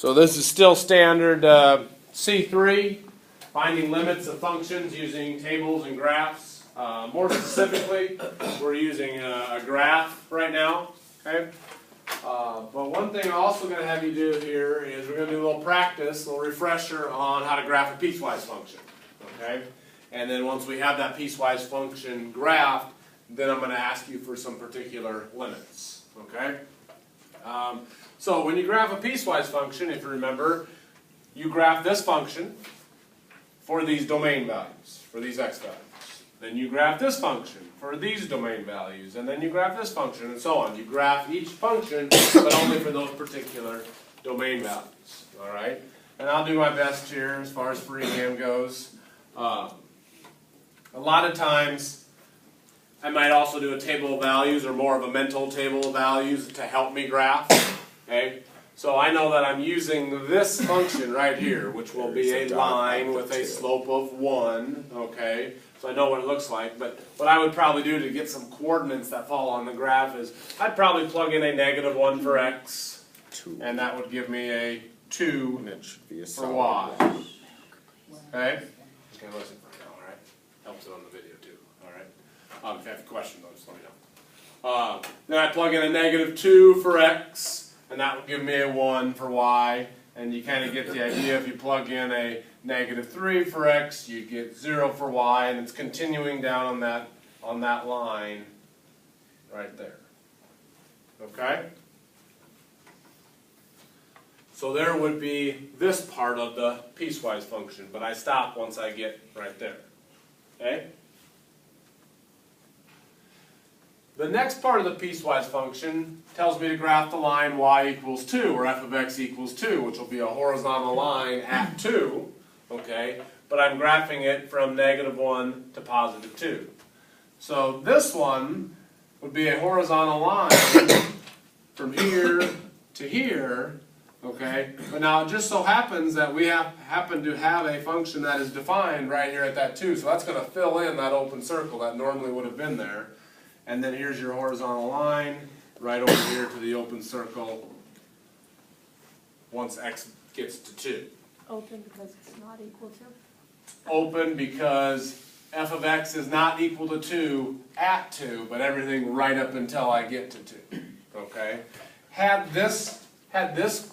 So this is still standard C3, finding limits of functions using tables and graphs. More specifically, we're using a graph right now. Okay. But one thing I'm also going to have you do here is we're going to do a little practice, a little refresher on how to graph a piecewise function. Okay. And then once we have that piecewise function graphed, then I'm going to ask you for some particular limits. Okay. So when you graph a piecewise function, if you remember, you graph this function for these domain values, for these x values. Then you graph this function for these domain values, and then you graph this function, and so on. You graph each function, but only for those particular domain values. All right? And I'll do my best here as far as freehand goes. A lot of times, I might also do a table of values or more of a mental table of values to help me graph. Okay? So I know that I'm using this function right here, which will be a line with a slope of 1. Okay? So I know what it looks like. But what I would probably do to get some coordinates that fall on the graph is I'd probably plug in a -1 for x, and that would give me a 2 for y. Okay? Okay, listen for now, all right? Helps it on the video too, all right? If you have a question, though, just let me know. Then I plug in a -2 for x, and that would give me a 1 for y. And you kind of get the idea. If you plug in a -3 for x, you get 0 for y, and it's continuing down on that line right there. Okay? So there would be this part of the piecewise function, but I stop once I get right there. Okay? The next part of the piecewise function tells me to graph the line y equals 2, or f of x equals 2, which will be a horizontal line at 2, okay? But I'm graphing it from -1 to +2. So this one would be a horizontal line from here to here, okay? But now it just so happens that we happen to have a function that is defined right here at that 2, so that's going to fill in that open circle that normally would have been there. And then here's your horizontal line, right over here to the open circle, once x gets to 2. Open because it's not equal to? Open because f of x is not equal to 2 at 2, but everything right up until I get to 2. Okay? Had this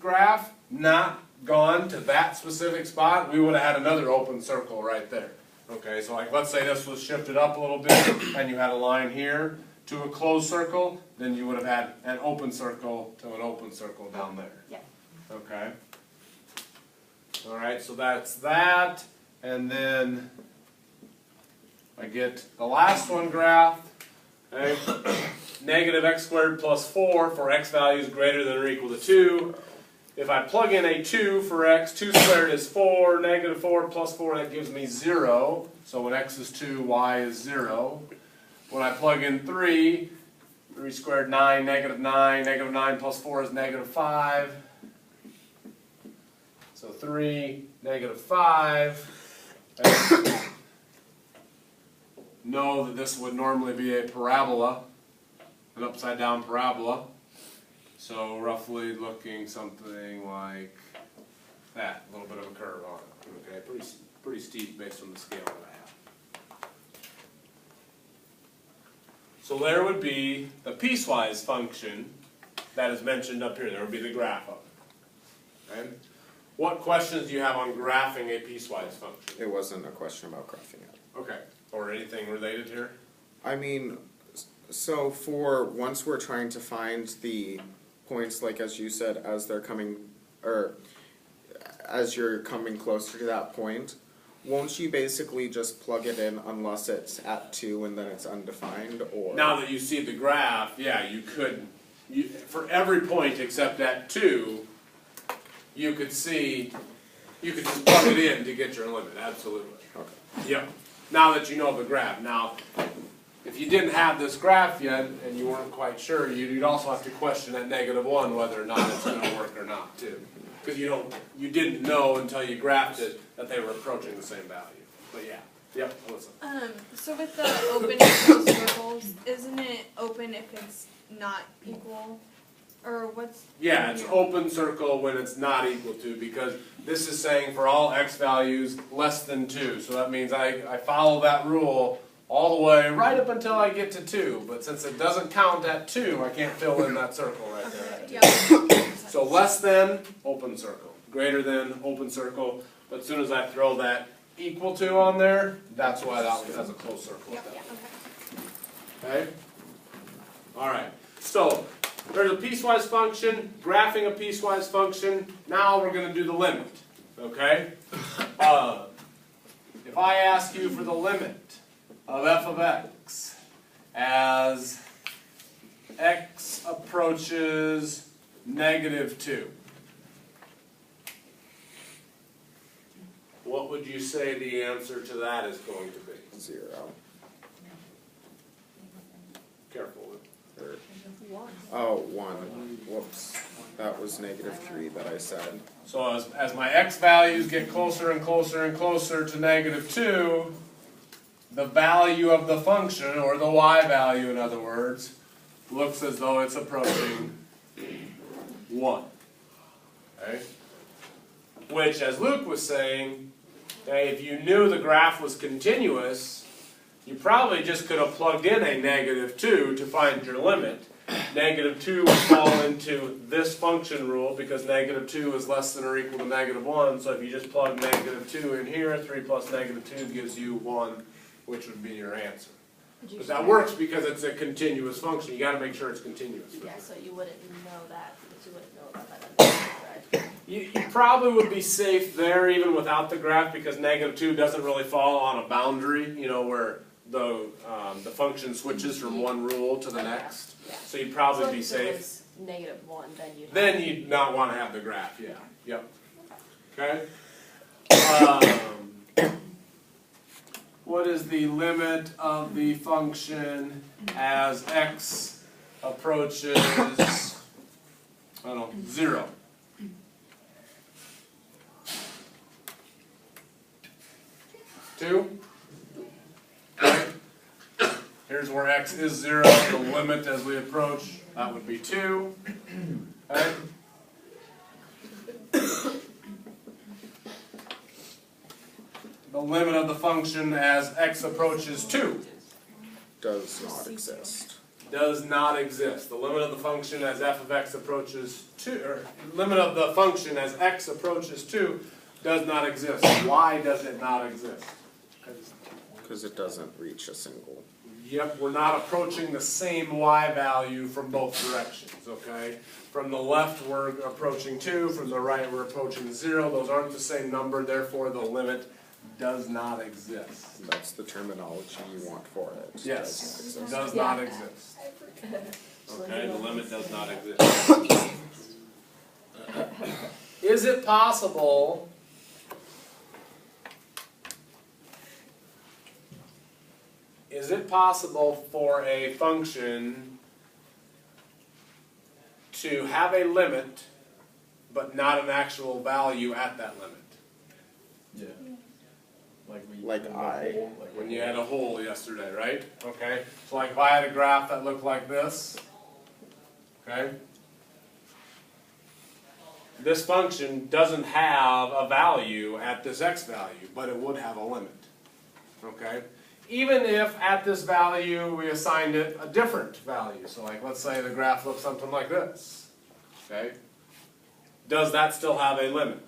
graph not gone to that specific spot, we would have had another open circle right there. Okay, so like let's say this was shifted up a little bit and you had a line here to a closed circle, then you would have had an open circle to an open circle down there. Yeah. Okay. Alright, so that's that. And then I get the last one graphed. Okay. -x² plus 4 for x values greater than or equal to 2. If I plug in a 2 for x, 2 squared is 4, -4 plus 4, that gives me 0. So when x is 2, y is 0. When I plug in 3, 3 squared 9, -9, -9 plus 4 is -5. So 3, -5. Know that this would normally be a parabola, an upside down parabola. So roughly looking something like that, a little bit of a curve on it. Okay, pretty steep based on the scale that I have. So there would be the piecewise function that is mentioned up here. There would be the graph of it. Okay? What questions do you have on graphing a piecewise function? It wasn't a question about graphing it. Okay, or anything related here? I mean, so for once we're trying to find the points, like as you said, as they're coming, or as you're coming closer to that point, won't you basically just plug it in unless it's at 2 and then it's undefined? Or now that you see the graph, yeah, you could, for every point except at 2, you could just plug it in to get your limit, absolutely. Okay. Yep. Now that you know the graph. Now, if you didn't have this graph yet and you weren't quite sure, you'd also have to question at -1 whether or not it's going to work or not too, because you didn't know until you graphed it that they were approaching the same value. But yeah, yep. Listen. So with the open and closed circles, isn't it open if it's not equal Or what's? Yeah, it's open circle when it's not equal to, because this is saying for all x values less than 2. So that means I follow that rule all the way right up until I get to 2. But since it doesn't count at 2, I can't fill in that circle right there at 2. Yeah. So less than, open circle. Greater than, open circle. But as soon as I throw that equal to on there, that's why that one has a closed circle. Yeah, okay. Okay? Alright, so there's a piecewise function, graphing a piecewise function. Now we're going to do the limit. Okay? If I ask you for the limit of f of x as x approaches -2, what would you say the answer to that is going to be? 0. Careful. Or, One. oh, 1. Whoops. That was -3 that I said. So as my x values get closer and closer and closer to -2, the value of the function, or the y value in other words, looks as though it's approaching 1. Okay? Which, as Luke was saying, okay, if you knew the graph was continuous, you probably just could have plugged in a -2 to find your limit. -2 would fall into this function rule because -2 is less than or equal to -1. So if you just plug -2 in here, 3 plus -2 gives you 1, which would be your answer. But that works because it's a continuous function. You got to make sure it's continuous. Yeah, so you wouldn't know that, but you wouldn't know that by the right? You probably would be safe there even without the graph because -2 doesn't really fall on a boundary, you know, where the function switches from one rule to the next. Yeah. So you'd probably So be if safe. it was -1, Then you'd not want to have the graph, yeah. Yep. Okay? What is the limit of the function as x approaches, I don't know, 0? Two? Okay. Here's where x is 0, the limit as we approach, that would be 2. Okay? The limit of the function as x approaches 2 Does not exist. does not exist. The limit of the function as f of x approaches 2, or limit of the function as x approaches 2 does not exist. Why does it not exist? Because it doesn't reach a single. Yep, we're not approaching the same y value from both directions, okay? From the left we're approaching 2, from the right we're approaching 0. Those aren't the same number, therefore the limit does not exist. That's the terminology you want for it. Yes, Does it not exist. does not exist. So Okay, you the don't- limit does not exist. Is it possible for a function to have a limit but not an actual value at that limit? Yeah. Like I. When you had a hole yesterday, right? Okay, so like if I had a graph that looked like this, okay? This function doesn't have a value at this x value, but it would have a limit, okay? Even if at this value we assigned it a different value, so like let's say the graph looks something like this, okay? Does that still have a limit?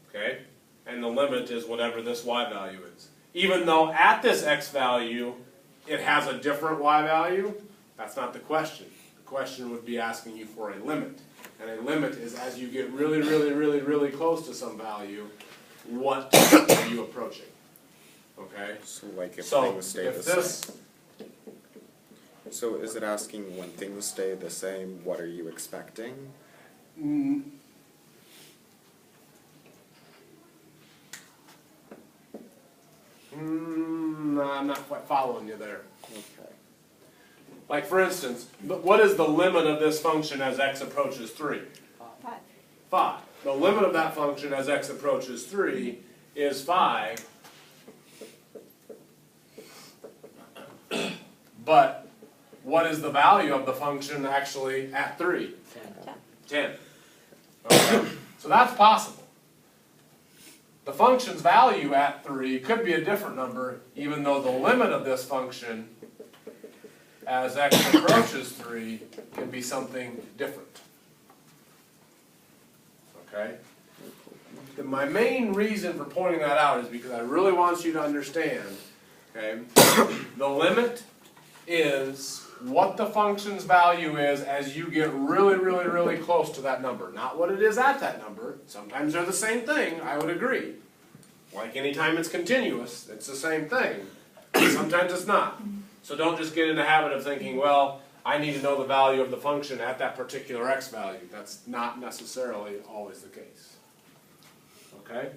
Okay? And the limit is whatever this y value is. Even though at this x value it has a different y value, that's not the question. The question would be asking you for a limit. And a limit is as you get really, really, really, really close to some value, what are you approaching? Okay? So like if So things stay if the this, same. So is it asking when things stay the same, what are you expecting? I'm not quite following you there. Okay. Like for instance, what is the limit of this function as x approaches 3? 5. 5. The limit of that function as x approaches 3 is 5. But what is the value of the function actually at 3? 10. 10. Okay. So that's possible. The function's value at 3 could be a different number, even though the limit of this function as x approaches 3 can be something different. Okay? My main reason for pointing that out is because I really want you to understand, okay, the limit is what the function's value is as you get really, really, really close to that number. Not what it is at that number. Sometimes they're the same thing, I would agree. Like anytime it's continuous, it's the same thing. Sometimes it's not. So don't just get in the habit of thinking, well, I need to know the value of the function at that particular x value. That's not necessarily always the case. Okay?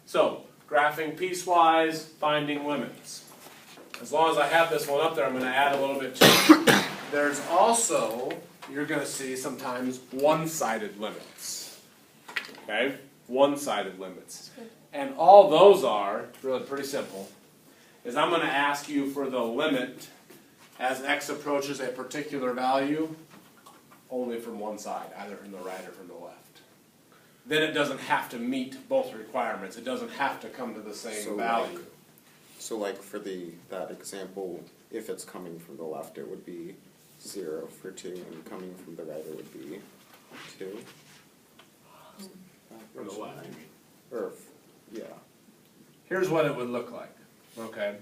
So, graphing piecewise, finding limits. As long as I have this one up there, I'm going to add a little bit to it. There's also, you're going to see sometimes one-sided limits. Okay? One-sided limits. And all those are, really pretty simple, is I'm going to ask you for the limit as x approaches a particular value only from one side, either from the right or from the left. Then it doesn't have to meet both requirements. It doesn't have to come to the same value. So like for that example, if it's coming from the left, it would be 0 for 2, and coming from the right, it would be 2. From the left, you mean. Or, yeah. Here's what it would look like. Okay.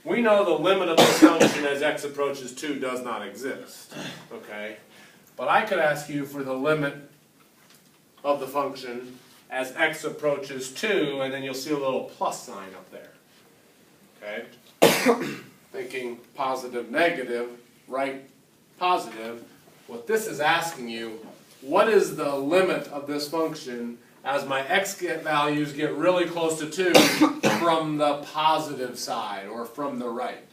We know the limit of this function as x approaches 2 does not exist. Okay. But I could ask you for the limit of the function as x approaches 2, and then you'll see a little plus sign up there. Okay? Thinking positive, negative, right, positive. What this is asking you, what is the limit of this function as my x values get really close to 2 from the positive side or from the right?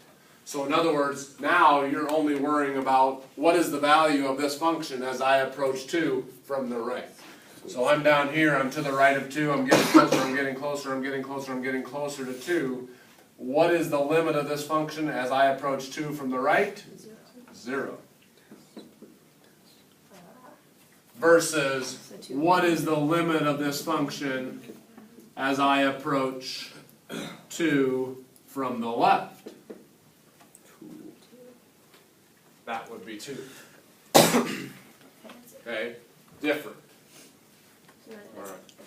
So in other words, now you're only worrying about what is the value of this function as I approach 2 from the right. So I'm down here, I'm to the right of 2, I'm getting closer, I'm getting closer, I'm getting closer, I'm getting closer to 2. What is the limit of this function as I approach 2 from the right? 0. Versus, what is the limit of this function as I approach 2 from the left? That would be 2. Okay? Different. It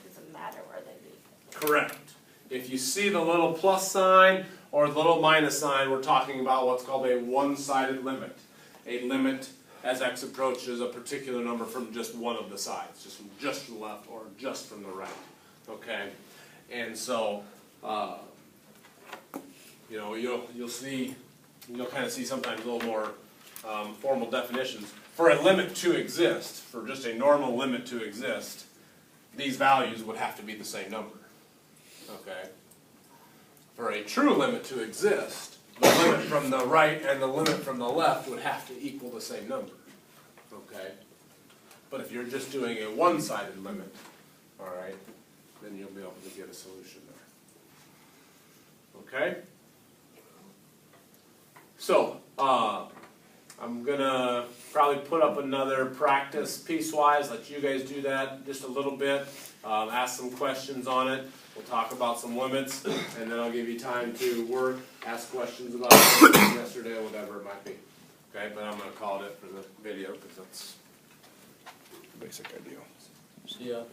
doesn't matter where they be. Correct. If you see the little plus sign or the little minus sign, we're talking about what's called a one-sided limit. A limit as x approaches a particular number from just one of the sides, just from the left or just from the right. Okay? And so, you'll kind of see sometimes a little more formal definitions. For a limit to exist, for just a normal limit to exist, these values would have to be the same number. Okay? For a true limit to exist, the limit from the right and the limit from the left would have to equal the same number. Okay? But if you're just doing a one-sided limit, all right, then you'll be able to get a solution there. Okay? So, I'm going to probably put up another practice piecewise, let you guys do that just a little bit, ask some questions on it. We'll talk about some limits, and then I'll give you time to work, ask questions about it yesterday or whatever it might be. Okay, but I'm going to call it for the video because that's the basic idea. See ya.